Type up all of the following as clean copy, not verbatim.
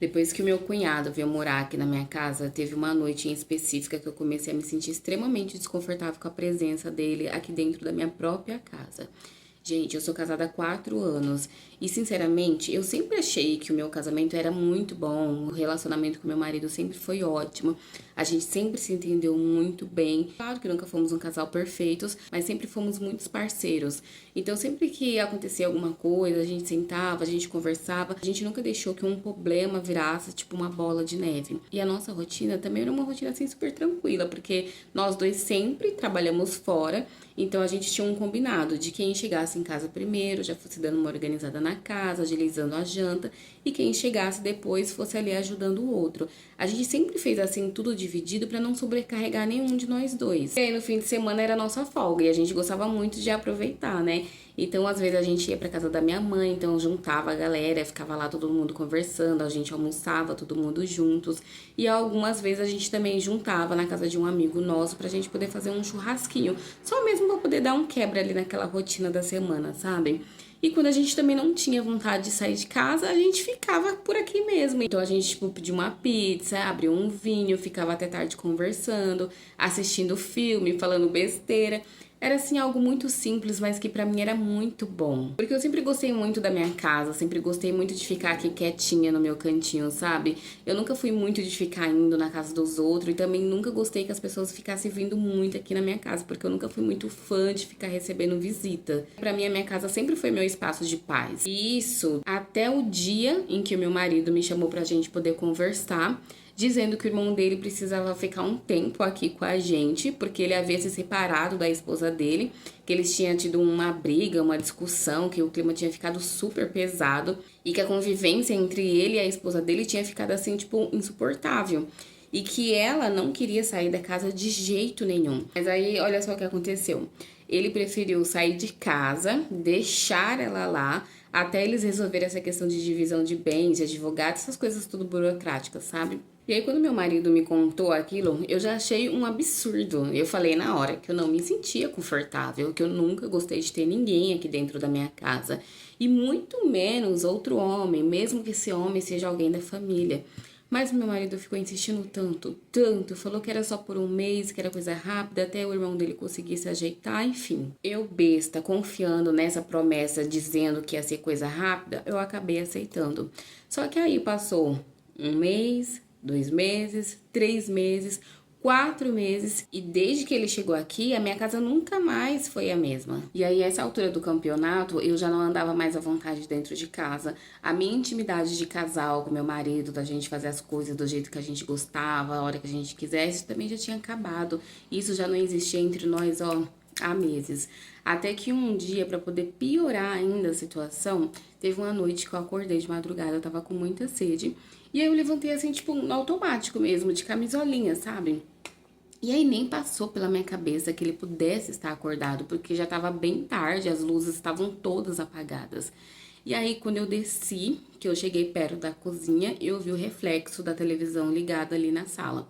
Depois que o meu cunhado veio morar aqui na minha casa, teve uma noite em específica que eu comecei a me sentir extremamente desconfortável com a presença dele aqui dentro da minha própria casa. Gente, eu sou casada há 4 anos e, sinceramente, eu sempre achei que o meu casamento era muito bom, o relacionamento com meu marido sempre foi ótimo, a gente sempre se entendeu muito bem. Claro que nunca fomos um casal perfeitos, mas sempre fomos muitos parceiros. Então, sempre que acontecia alguma coisa, a gente sentava, a gente conversava, a gente nunca deixou que um problema virasse tipo uma bola de neve. E a nossa rotina também era uma rotina assim super tranquila, porque nós dois sempre trabalhamos fora. Então a gente tinha um combinado de quem chegasse em casa primeiro, já fosse dando uma organizada na casa, agilizando a janta, e quem chegasse depois fosse ali ajudando o outro. A gente sempre fez assim tudo dividido para não sobrecarregar nenhum de nós dois. E aí no fim de semana era a nossa folga e a gente gostava muito de aproveitar, né? Então, às vezes a gente ia pra casa da minha mãe, então juntava a galera, ficava lá todo mundo conversando, a gente almoçava todo mundo juntos. E algumas vezes a gente também juntava na casa de um amigo nosso pra gente poder fazer um churrasquinho, só mesmo pra poder dar um quebra ali naquela rotina da semana, sabe? E quando a gente também não tinha vontade de sair de casa, a gente ficava por aqui mesmo. Então a gente, tipo, pedia uma pizza, abriu um vinho, ficava até tarde conversando, assistindo filme, falando besteira. Era assim algo muito simples, mas que pra mim era muito bom. Porque eu sempre gostei muito da minha casa, sempre gostei muito de ficar aqui quietinha no meu cantinho, sabe? Eu nunca fui muito de ficar indo na casa dos outros e também nunca gostei que as pessoas ficassem vindo muito aqui na minha casa, porque eu nunca fui muito fã de ficar recebendo visita. Pra mim, a minha casa sempre foi meu espaço de paz. E isso até o dia em que o meu marido me chamou pra gente poder conversar, dizendo que o irmão dele precisava ficar um tempo aqui com a gente, porque ele havia se separado da esposa dele, que eles tinham tido uma briga, uma discussão, que o clima tinha ficado super pesado e que a convivência entre ele e a esposa dele tinha ficado assim, tipo, insuportável. E que ela não queria sair da casa de jeito nenhum. Mas aí, olha só o que aconteceu. Ele preferiu sair de casa, deixar ela lá, até eles resolverem essa questão de divisão de bens, de advogado, essas coisas tudo burocráticas, sabe? E aí, quando meu marido me contou aquilo, eu já achei um absurdo. Eu falei na hora que eu não me sentia confortável, que eu nunca gostei de ter ninguém aqui dentro da minha casa. E muito menos outro homem, mesmo que esse homem seja alguém da família. Mas meu marido ficou insistindo tanto, tanto, falou que era só por um mês, que era coisa rápida, até o irmão dele conseguir se ajeitar, enfim. Eu, besta, confiando nessa promessa, dizendo que ia ser coisa rápida, eu acabei aceitando. Só que aí passou um mês, 2 meses, 3 meses, 4 meses, e desde que ele chegou aqui, a minha casa nunca mais foi a mesma. E aí, essa altura do campeonato, eu já não andava mais à vontade dentro de casa. A minha intimidade de casal com meu marido, da gente fazer as coisas do jeito que a gente gostava, a hora que a gente quisesse, também já tinha acabado. Isso já não existia entre nós, ó, há meses. Até que um dia, pra poder piorar ainda a situação, teve uma noite que eu acordei de madrugada, eu tava com muita sede. E aí eu levantei assim, tipo, no automático mesmo, de camisolinha, sabe? E aí nem passou pela minha cabeça que ele pudesse estar acordado, porque já estava bem tarde, as luzes estavam todas apagadas. E aí quando eu desci, que eu cheguei perto da cozinha, eu vi o reflexo da televisão ligada ali na sala.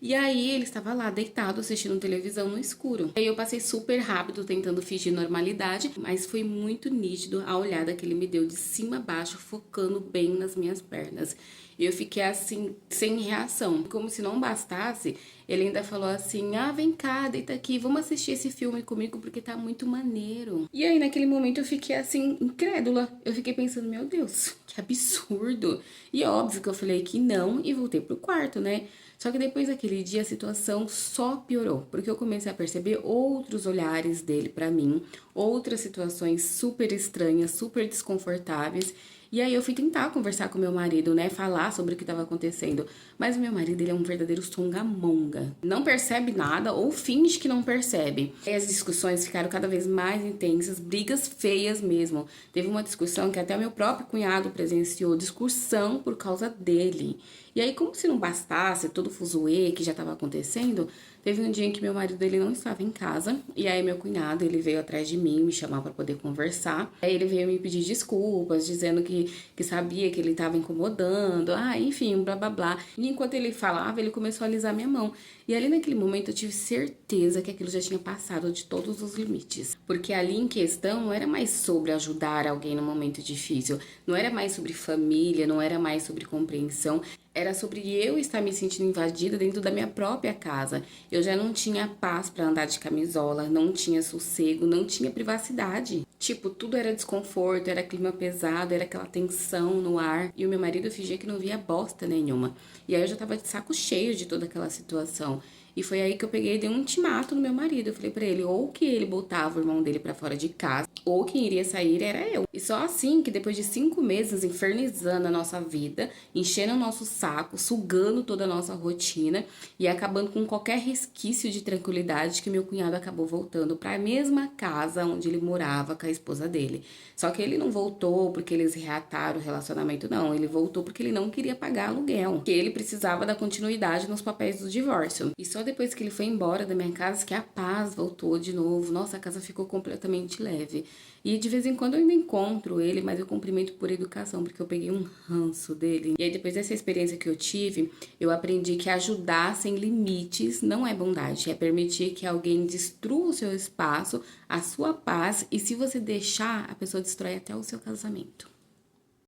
E aí ele estava lá deitado assistindo televisão no escuro. Aí eu passei super rápido tentando fingir normalidade, mas foi muito nítido a olhada que ele me deu de cima a baixo, focando bem nas minhas pernas. E eu fiquei assim, sem reação. Como se não bastasse, ele ainda falou assim: ah, vem cá, deita aqui, vamos assistir esse filme comigo porque tá muito maneiro. E aí naquele momento eu fiquei assim, incrédula. Eu fiquei pensando, meu Deus, que absurdo. E é óbvio que eu falei que não e voltei pro quarto, né? Só que depois daquele dia a situação só piorou, porque eu comecei a perceber outros olhares dele pra mim, outras situações super estranhas, super desconfortáveis. E aí eu fui tentar conversar com meu marido, né, falar sobre o que estava acontecendo. Mas o meu marido, ele é um verdadeiro songamonga. Não percebe nada ou finge que não percebe. E as discussões ficaram cada vez mais intensas, brigas feias mesmo. Teve uma discussão que até meu próprio cunhado presenciou, discussão por causa dele. E aí, como se não bastasse todo o fuzuê que já estava acontecendo, Teve um dia em que meu marido ele não estava em casa, e aí meu cunhado ele veio atrás de mim, me chamar para poder conversar. Aí ele veio me pedir desculpas, dizendo que sabia que ele estava incomodando, enfim, blá blá blá. E enquanto ele falava, ele começou a alisar minha mão. E ali naquele momento eu tive certeza que aquilo já tinha passado de todos os limites. Porque ali em questão não era mais sobre ajudar alguém no momento difícil, não era mais sobre família, não era mais sobre compreensão. Era sobre eu estar me sentindo invadida dentro da minha própria casa. Eu já não tinha paz para andar de camisola, não tinha sossego, não tinha privacidade. Tipo, tudo era desconforto, era clima pesado, era aquela tensão no ar. E o meu marido fingia que não via bosta nenhuma. E aí eu já tava de saco cheio de toda aquela situação. E foi aí que eu peguei e dei um ultimato no meu marido. Eu falei pra ele, ou que ele botava o irmão dele pra fora de casa, ou quem iria sair era eu. E só assim que depois de 5 meses infernizando a nossa vida, enchendo o nosso saco, sugando toda a nossa rotina e acabando com qualquer resquício de tranquilidade, que meu cunhado acabou voltando pra mesma casa onde ele morava com a esposa dele. Só que ele não voltou porque eles reataram o relacionamento, não. Ele voltou porque ele não queria pagar aluguel, que ele precisava da continuidade nos papéis do divórcio. E só depois que ele foi embora da minha casa que a paz voltou de novo. Nossa, a casa ficou completamente leve. E de vez em quando eu ainda encontro ele, mas eu cumprimento por educação, porque eu peguei um ranço dele. E aí depois dessa experiência que eu tive, eu aprendi que ajudar sem limites não é bondade, é permitir que alguém destrua o seu espaço, a sua paz, e se você deixar, a pessoa destrói até o seu casamento.